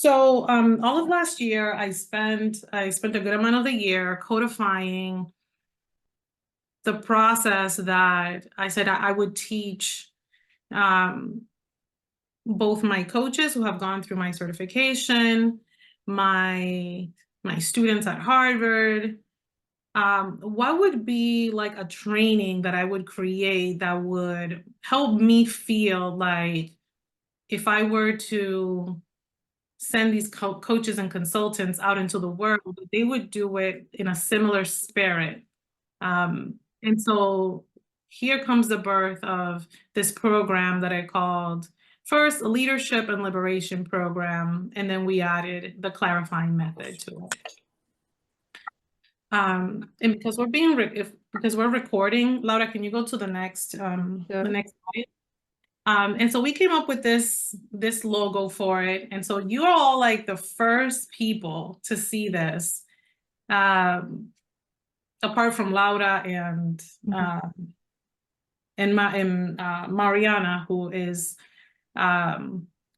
So all of last year, I spent a good amount of the year codifying the process that I said I would teach both my coaches who have gone through my certification, my students at Harvard. What would be like a training that I would create that would help me feel like if I were to send these coaches and consultants out into the world, they would do it in a similar spirit. And so here comes the birth of this program that I called first Leadership and Liberation Program, and then we added the clarifying method to it. And because we're being because we're recording, Laura, can you go to the next the next slide? And so we came up with this logo for it. And so you're all like the first people to see this, apart from Laura and Mariana, who is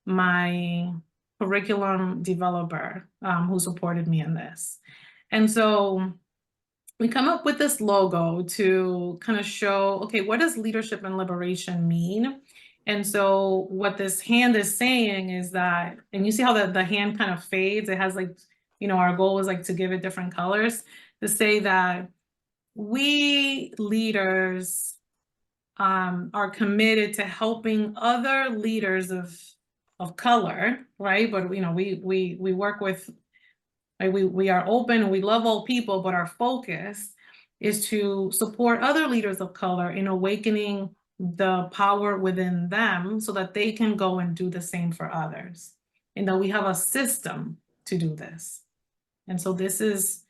my curriculum developer, who supported me in this. And so we come up with this logo to kind of show, okay, what does leadership and liberation mean? And so what this hand is saying is that, and you see how the hand kind of fades, it has like, you know, our goal was like to give it different colors, to say that we leaders are committed to helping other leaders of color, right? But, you know, we work with, we are open, we love all people, but our focus is to support other leaders of color in awakening the power within them so that they can go and do the same for others. And that we have a system to do this. And so this was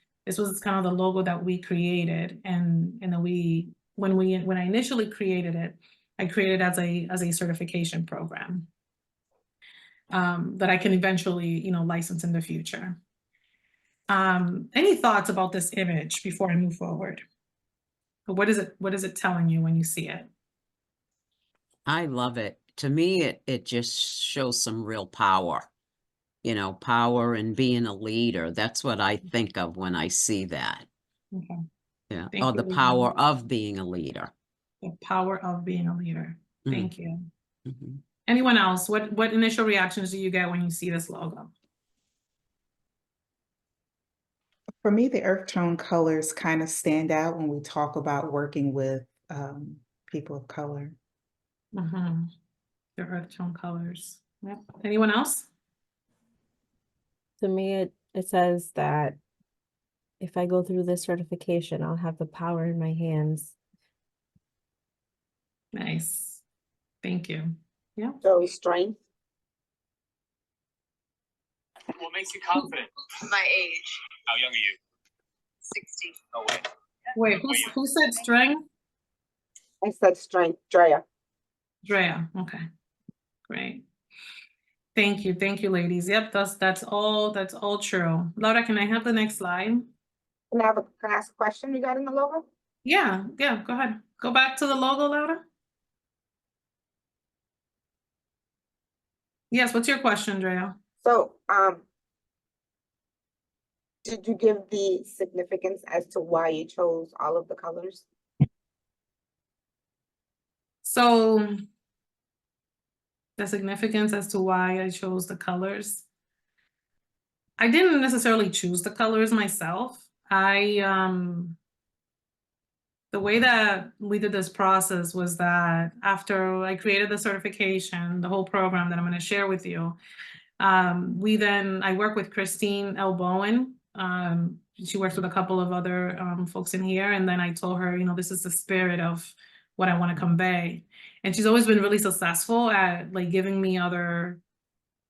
kind of the logo that we created. And then when I initially created it, I created it as a certification program that I can eventually, you know, license in the future. Any thoughts about this image before I move forward? What is it telling you when you see it? I love it. To me, it just shows some real power, you know, power and being a leader. That's what I think of when I see that. Okay. Yeah. Or the power of being a leader. The power of being a leader. Thank you. Mm-hmm. Anyone else? What initial reactions do you get when you see this logo? For me, the earth tone colors kind of stand out when we talk about working with people of color. The earth tone colors. Yep. Anyone else? To me, it says that if I go through this certification, I'll have the power in my hands. Nice. Thank you. Yeah. Show strength. What makes you confident? My age. How young are you? 60. No way. Wait, who said strength? I said strength, Drea. Drea. Okay. Great. Thank you, ladies. Yep, that's all true. Laura, can I have the next slide? Can I ask a question regarding the logo? Yeah, go ahead. Go back to the logo, Laura. Yes, what's your question, Drea? So, did you give the significance as to why you chose all of the colors? So the significance as to why I chose the colors. I didn't necessarily choose the colors myself. The way that we did this process was that after I created the certification, the whole program that I'm going to share with you, I work with Christine L. Bowen. She works with a couple of other folks in here. And then I told her, you know, this is the spirit of what I want to convey. And she's always been really successful at like giving me other,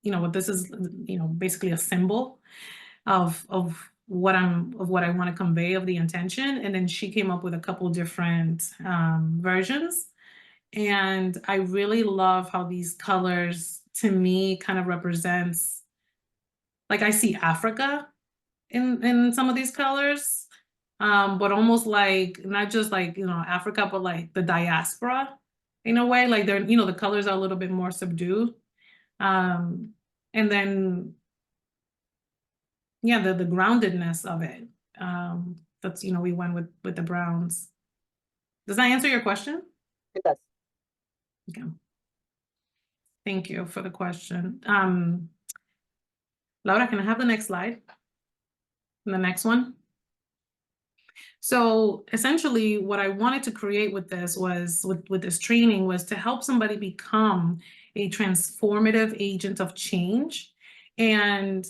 you know, what this is, you know, basically a symbol of what I want to convey, of the intention. And then she came up with a couple different versions. And I really love how these colors to me kind of represents, like I see Africa in some of these colors, but almost like not just like, you know, Africa, but like the diaspora in a way, like they're, you know, the colors are a little bit more subdued. And then yeah, the groundedness of it. That's, we went with the browns. Does that answer your question? It does. Okay. Thank you for the question. Laura, can I have the next slide? And the next one. So essentially what I wanted to create with this was, with this training, was to help somebody become a transformative agent of change, and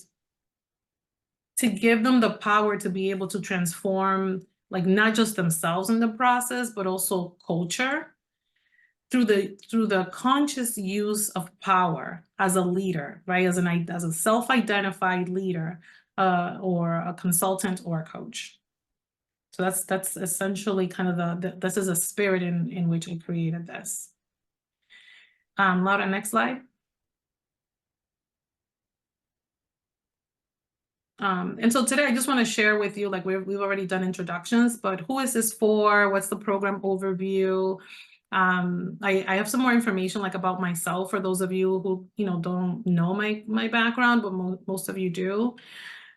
to give them the power to be able to transform, like, not just themselves in the process, but also culture through the conscious use of power as a leader, right? As a self-identified leader, or a consultant or a coach. So that's essentially kind of this is a spirit in which I created this. Laura, next slide. And so today I just want to share with you, like, we've already done introductions, but who is this for? What's the program overview? I have some more information, like, about myself for those of you who, don't know my background, but most of you do.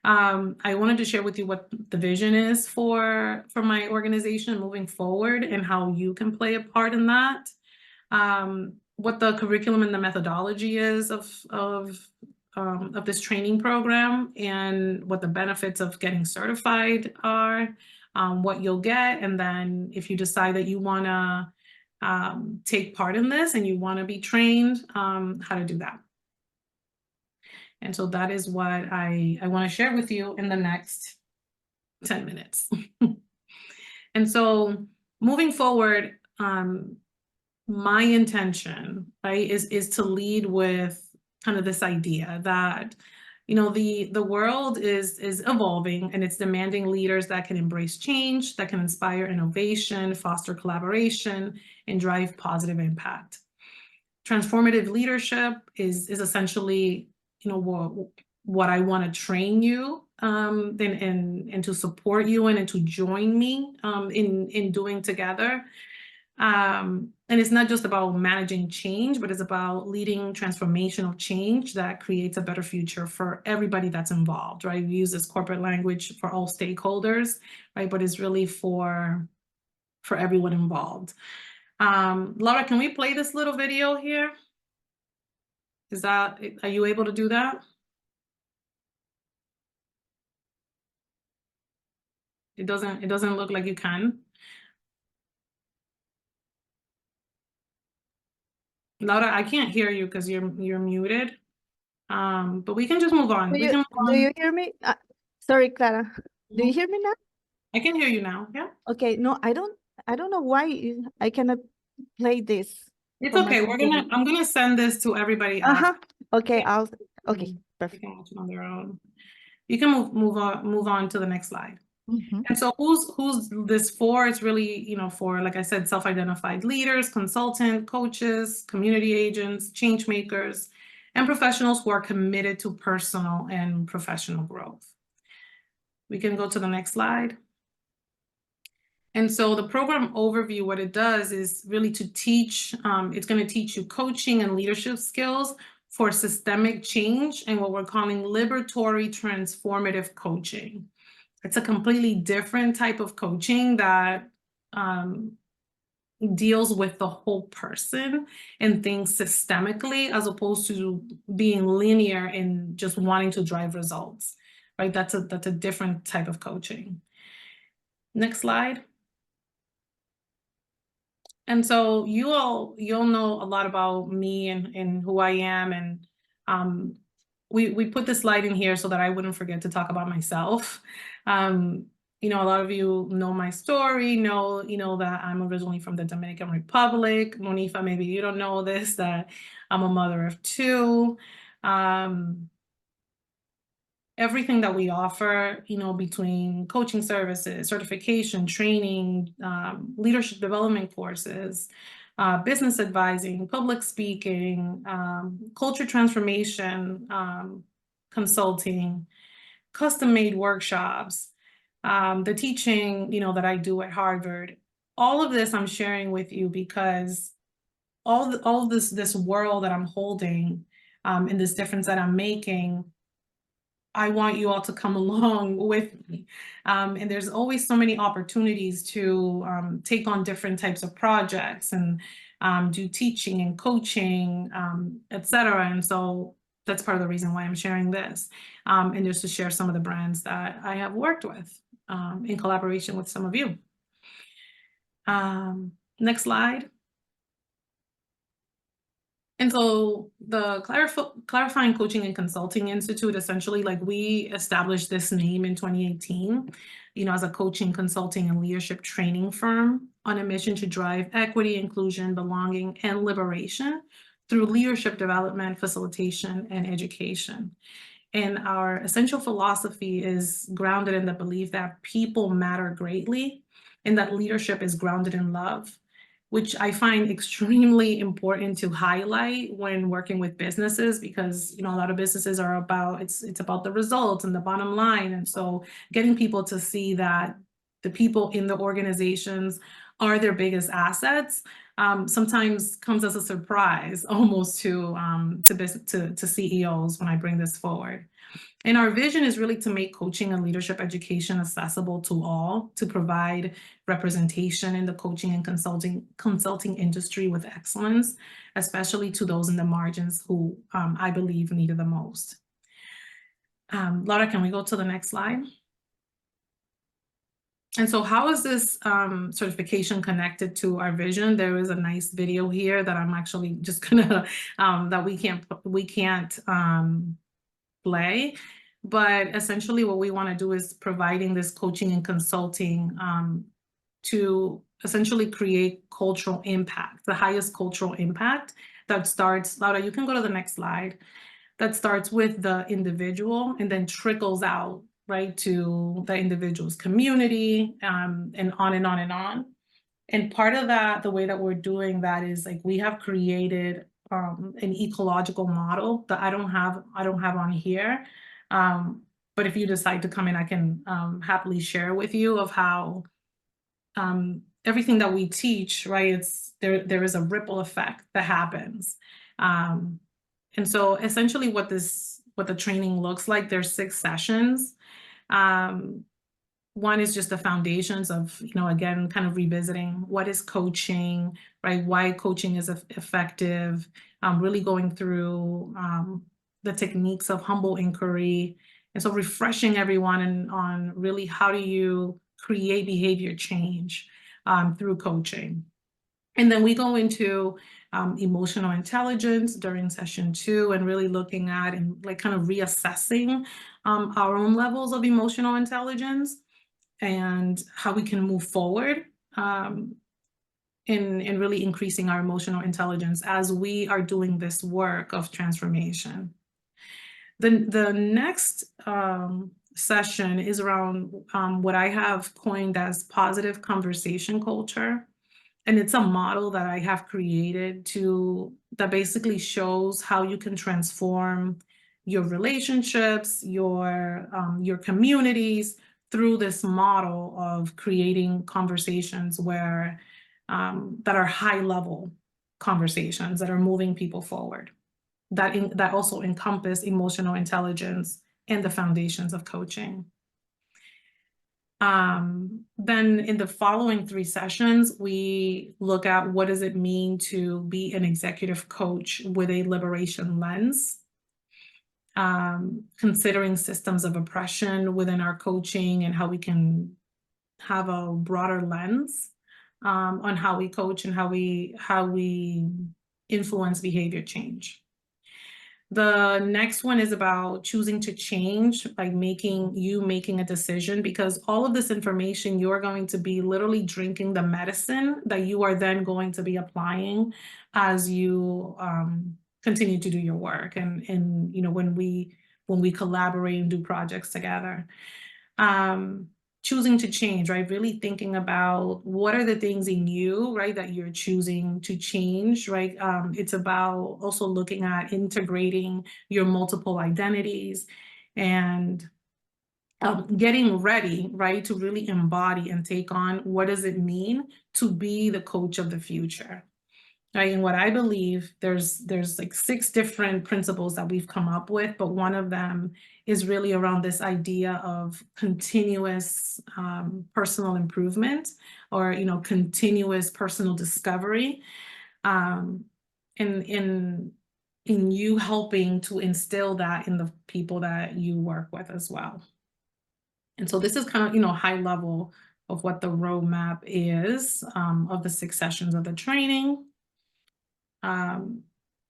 I wanted to share with you what the vision is for my organization moving forward, and how you can play a part in that. What the curriculum and the methodology is of this training program, and what the benefits of getting certified are, what you'll get, and then if you decide that you want to take part in this and you want to be trained, how to do that. And so that is what I want to share with you in the next 10 minutes. And so moving forward, my intention, right, is to lead with kind of this idea that, the world is evolving, and it's demanding leaders that can embrace change, that can inspire innovation, foster collaboration, and drive positive impact. Transformative leadership is essentially, what I want to train you and to support you and to join me in doing together. And it's not just about managing change, but it's about leading transformational change that creates a better future for everybody that's involved, right? We use this corporate language for all stakeholders, right? But it's really for everyone involved. Laura, can we play this little video here? Are you able to do that? It doesn't look like you can. Laura, I can't hear you because you're muted. But we can just move on. Do We can move do on. you hear me? Sorry, Clara. Do you hear me now? I can hear you now. Yeah. Okay, no, I don't know why I cannot play this. It's from my okay. computer. I'm gonna send this to everybody else. Okay, okay, They perfect. can watch it on their own. You can move on to the next slide. Mhm. And so who's this for? It's really, for, like I said, self-identified leaders, consultant, coaches, community agents, change makers, and professionals who are committed to personal and professional growth. We can go to the next slide. And so the program overview, what it does is really to teach, it's going to teach you coaching and leadership skills for systemic change and what we're calling liberatory transformative coaching. It's a completely different type of coaching that deals with the whole person and thinks systemically, as opposed to being linear and just wanting to drive results, right? That's a different type of coaching. Next slide. And so you'll know a lot about me and who I am, and we put this slide in here so that I wouldn't forget to talk about myself. A lot of you know my story, know that I'm originally from the Dominican Republic. Monifa, maybe you don't know this, that I'm a mother of two. Everything that we offer, between coaching services, certification, training, leadership development courses, business advising, public speaking, culture transformation, consulting, custom-made workshops, the teaching, that I do at Harvard. All of this I'm sharing with you because all of this world that I'm holding, and this difference that I'm making, I want you all to come along with me. And there's always so many opportunities to take on different types of projects and do teaching and coaching, et cetera. And so that's part of the reason why I'm sharing this. And just to share some of the brands that I have worked with in collaboration with some of you. Next slide. And so the Clarifying Coaching and Consulting Institute, essentially, like, we established this name in 2018, as a coaching, consulting, and leadership training firm on a mission to drive equity, inclusion, belonging, and liberation through leadership development, facilitation, and education. And our essential philosophy is grounded in the belief that people matter greatly and that leadership is grounded in love, which I find extremely important to highlight when working with businesses, because a lot of businesses are about it's about the results and the bottom line. And so getting people to see that the people in the organizations are their biggest assets sometimes comes as a surprise almost to CEOs when I bring this forward. And our vision is really to make coaching and leadership education accessible to all, to provide representation in the coaching and consulting industry with excellence, especially to those in the margins who I believe need it the most. Laura, can we go to the next slide? And so how is this certification connected to our vision? There is a nice video here that I'm actually just gonna, that we can't play. But essentially what we want to do is providing this coaching and consulting to essentially create cultural impact, the highest cultural impact that starts, Laura, you can go to the next slide, that starts with the individual and then trickles out, right, to the individual's community and on and on and on. And part of that, the way that we're doing that is, like, we have created an ecological model that I don't have on here. But if you decide to come in, I can happily share with you of how everything that we teach, right, there is a ripple effect that happens. And so essentially what the training looks like, there's 6 sessions. One is just the foundations of, again, kind of revisiting what is coaching, right? Why coaching is effective, really going through the techniques of humble inquiry. And so refreshing everyone on really how do you create behavior change through coaching. And then we go into emotional intelligence during session 2 and really looking at and like kind of reassessing our own levels of emotional intelligence and how we can move forward in really increasing our emotional intelligence as we are doing this work of transformation. The next session is around what I have coined as positive conversation culture. And it's a model that I have created that basically shows how you can transform your relationships, your communities through this model of creating conversations where that are high level conversations that are moving people forward, that also encompass emotional intelligence and the foundations of coaching. Then in the following 3 sessions, we look at what does it mean to be an executive coach with a liberation lens, considering systems of oppression within our coaching and how we can have a broader lens on how we coach and how we influence behavior change. The next one is about choosing to change by making a decision, because all of this information, you're going to be literally drinking the medicine that you are then going to be applying as you continue to do your work and when we collaborate and do projects together. Choosing to change, right? Really thinking about what are the things in you, right, that you're choosing to change, right? It's about also looking at integrating your multiple identities and getting ready, right, to really embody and take on what does it mean to be the coach of the future. right? And what I believe, there's like 6 different principles that we've come up with, but one of them is really around this idea of continuous personal improvement, or continuous personal discovery, in you helping to instill that in the people that you work with as well. And so this is kind of high level of what the roadmap is, of the 6 sessions of the training.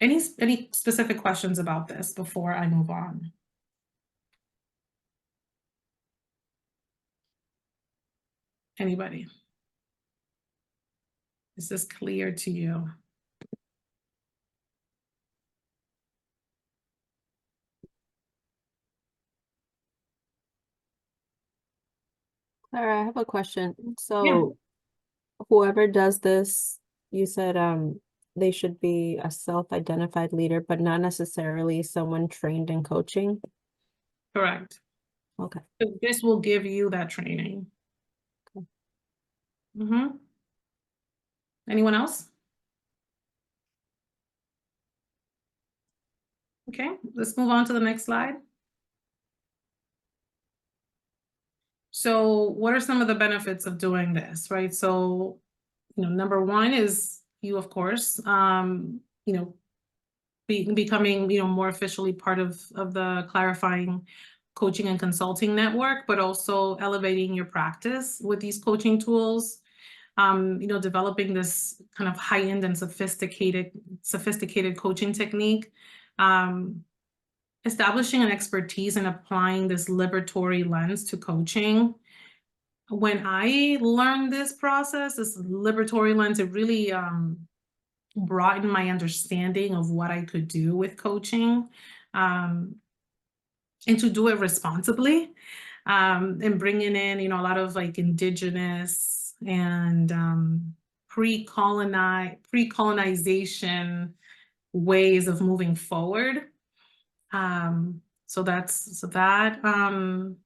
Any specific questions about this before I move on? Anybody? Is this clear to you? Clara, I have a question. So whoever does this, you said they should be a self-identified leader, but not necessarily someone trained in coaching. Correct. Okay. So this will give you that training. Okay. Anyone else? Okay, let's move on to the next slide. So what are some of the benefits of doing this, right? So, number one is you, of course, becoming, more officially part of the Clarifying Coaching and Consulting Network, but also elevating your practice with these coaching tools, developing this kind of high-end and sophisticated coaching technique, establishing an expertise and applying this liberatory lens to coaching. When I learned this process, this liberatory lens, it really broadened my understanding of what I could do with coaching, and to do it responsibly, and bringing in, a lot of like indigenous and pre-colonization ways of moving forward. So that's something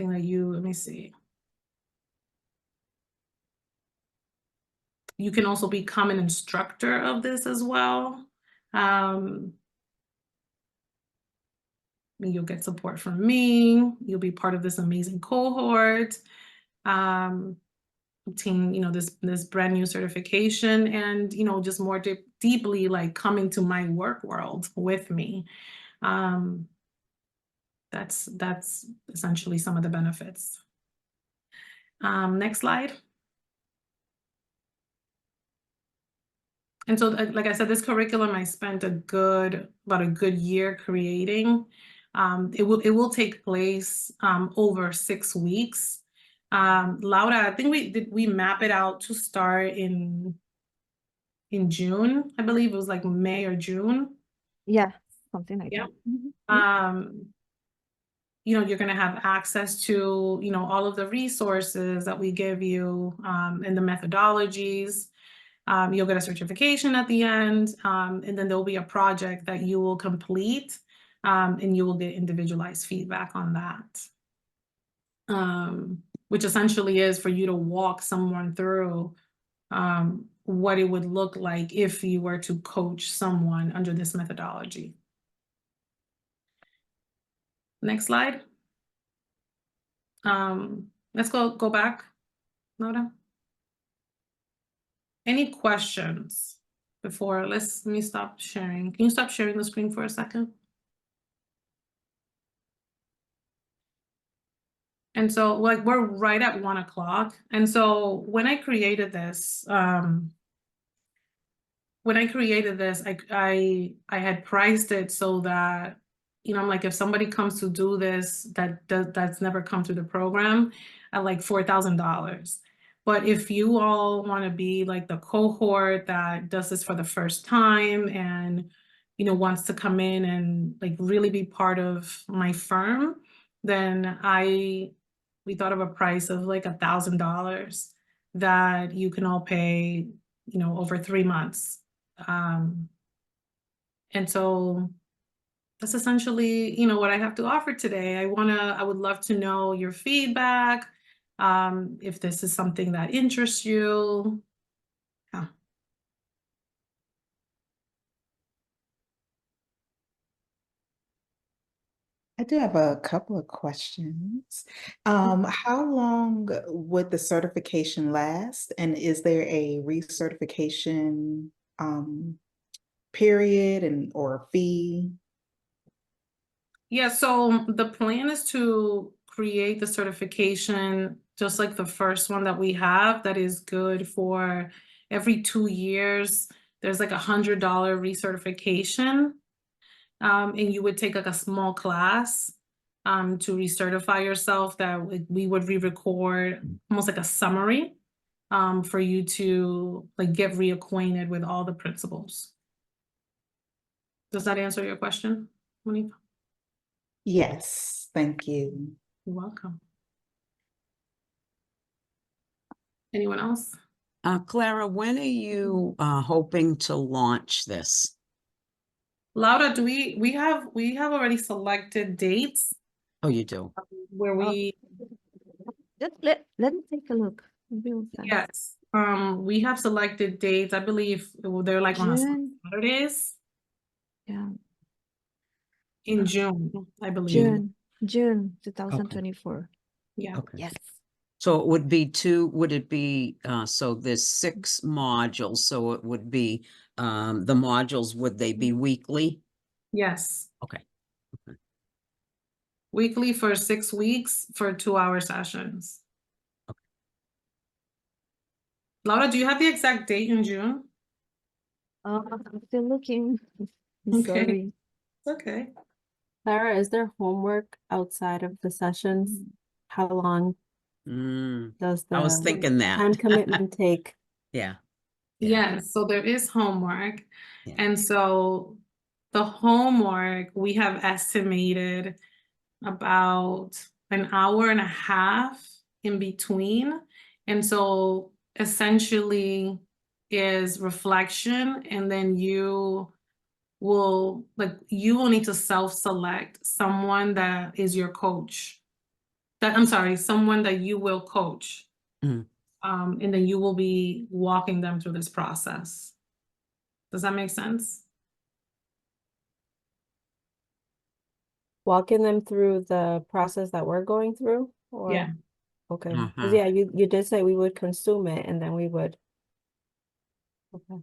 that let me see. You can also become an instructor of this as well. You'll get support from me. You'll be part of this amazing cohort. Obtain, this brand new certification, and just more deeply like coming to my work world with me. That's essentially some of the benefits. Next slide. And so, like I said, this curriculum I spent about a good year creating. It will take place over 6 weeks. Laura, I think we map it out to start in June. I believe it was like May or June. Yeah, something like Yeah. that. You're going to have access to, all of the resources that we give you, and the methodologies. You'll get a certification at the end, and then there'll be a project that you will complete, and you will get individualized feedback on that. Which essentially is for you to walk someone through what it would look like if you were to coach someone under this methodology. Next slide. Let's go back, Laura. Any questions before let me stop sharing? Can you stop sharing the screen for a second? And so like we're right at 1 o'clock. And so when I created this, I had priced it so that, I'm like, if somebody comes to do this, that's never come through the program, at like $4,000. But if you all want to be like the cohort that does this for the first time and, wants to come in and like really be part of my firm, then we thought of a price of like $1,000 that you can all pay, over 3 months. And so that's essentially, what I have to offer today. I would love to know your feedback. If this is something that interests you. Yeah. I do have a couple of questions. How long would the certification last? And is there a recertification period and or fee? Yeah, so the plan is to create the certification just like the first one that we have that is good for every 2 years. There's like $100 recertification. And you would take like a small class to recertify yourself that we would re-record almost like a summary for you to like get reacquainted with all the principles. Does that answer your question, Monique? Yes, thank you. You're welcome. Anyone else? Clara, when are you hoping to launch this? Laura, do we have already selected dates Oh, you do? where we Just let me take a look. Real fast. yes. We have selected dates. I believe they're like on June, Saturdays yeah, in June, I believe. June 2024. Yeah. Okay. Yes. So it would be so there's 6 modules, so it would be, the modules, would they be weekly? Yes. Okay. Weekly for 6 weeks for 2-hour sessions. Okay. Laura, do you have the exact date in June? I'm still looking. I'm Okay. sorry. Okay. Clara, is there homework outside of the sessions? How long does I was the thinking that. time commitment take? Yeah. Yes, so there is homework. Yeah. And so the homework we have estimated about an hour and a half in between. And so essentially is reflection, and then you will need to self-select someone that is your coach. Someone that you will coach. Mhm. And then you will be walking them through this process. Does that make sense? Walking them through the process that we're going through? Or Yeah. okay. 'Cause Uh-huh. yeah, you did say we would consume it and then we would. Okay.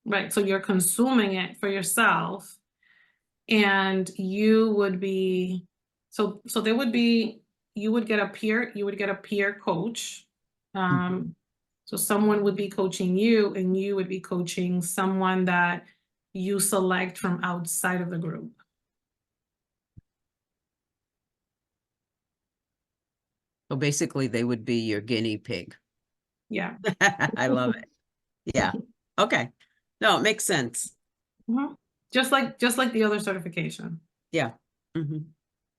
Right, so you're consuming it for yourself, and you would be, so there would be, you would get a peer coach. So someone would be coaching you, and you would be coaching someone that you select from outside of the group. So basically they would be your guinea pig. Yeah. I love it. Yeah. Okay. No, it makes sense. Mhm. Just like the other certification. Yeah. Mhm.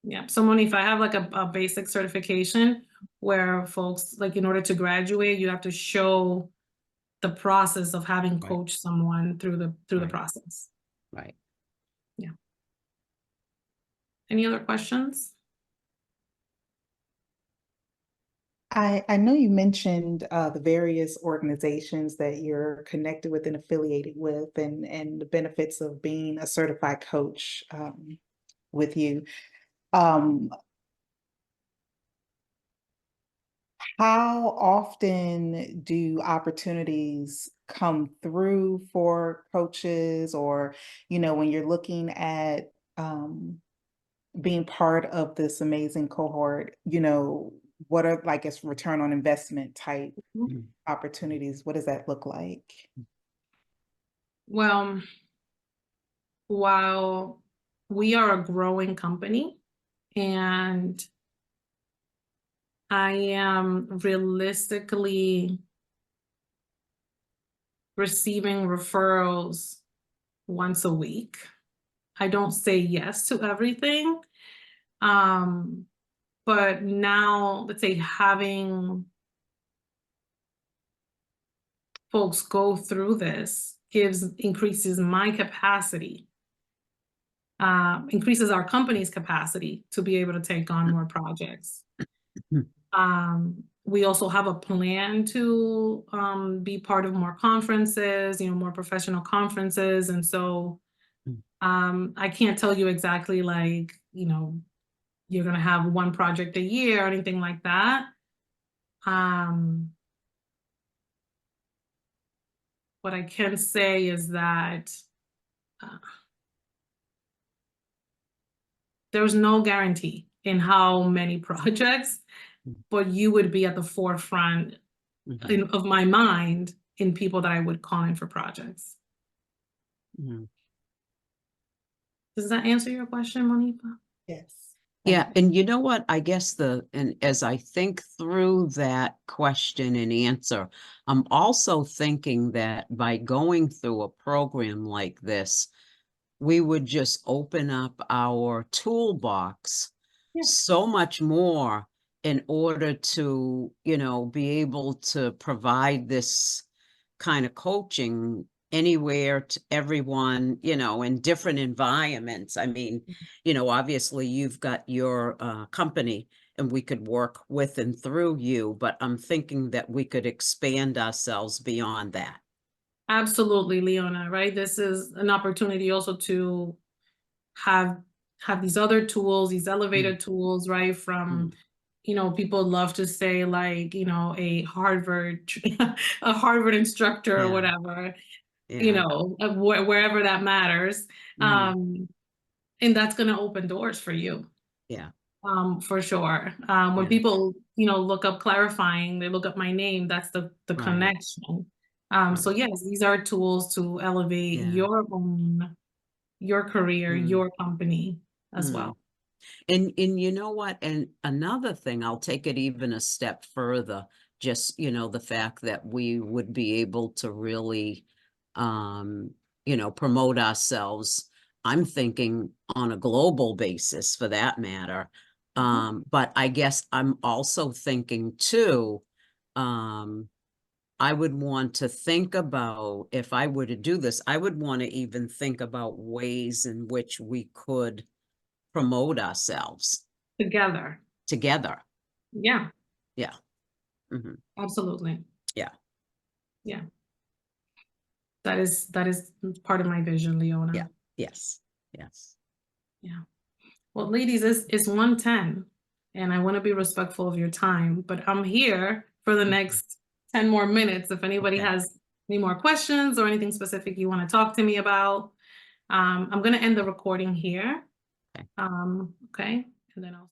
Yeah, so Monique, if I have like a basic certification where folks, like in order to graduate, you have to show the process of having Right. coached someone through the Right. process. Right. Any other questions? I know you mentioned the various organizations that you're connected with and affiliated with, and the benefits of being a certified coach with you. How often do opportunities come through for coaches, or, when you're looking at being part of this amazing cohort, what are like its return on investment type Mhm. opportunities? What does that look like? Well, while we are a growing company and I am realistically receiving referrals once a week, I don't say yes to everything. But now, let's say having folks go through this increases my capacity, increases our company's capacity to be able to take on more projects. We also have a plan to be part of more conferences, more professional conferences. And so I can't tell you exactly like, you're gonna have one project a year or anything like that. What I can say is that there's no guarantee in how many projects, but you would be at the forefront Mhm, of my mind in people that I would call in for projects. mhm. Does that answer your question, Monifa? Yes. Yeah, Thank you. and you know what? I guess and as I think through that question and answer, I'm also thinking that by going through a program like this, we would just open up our toolbox Yeah. so much more in order to, be able to provide this kind of coaching anywhere to everyone, in different environments. I mean, obviously you've got your company and we could work with and through you, but I'm thinking that we could expand ourselves beyond that. Absolutely, Leona, right? This is an opportunity also to have these other tools, these elevator tools, right? From, people love to say like, a Harvard, a Harvard instructor or Yeah. whatever, Yeah. wherever that matters. Mhm. And that's going to open doors for you. Yeah. For sure. When Yeah. people, look up clarifying, they look up my name, that's the Right. connection. So Right. yes, these are tools to elevate Yeah. your career, Mm. your company as Mm. well. And you know what? And another thing, I'll take it even a step further, just, the fact that we would be able to really, promote ourselves. I'm thinking on a global basis for that matter. But I guess I'm also thinking too, I would want to think about, if I were to do this, I would want to even think about ways in which we could promote ourselves Together. together. Yeah, Yeah. Mhm. absolutely. Yeah. Yeah. That is part of my vision, Leona. Yeah. Yes. Yes. Yeah. Well, ladies, it's 1:10 and I want to be respectful of your time, but I'm here for the next 10 more minutes. If anybody Okay. has any more questions or anything specific you want to talk to me about, I'm going to end the recording here. Okay. Okay. And then I'll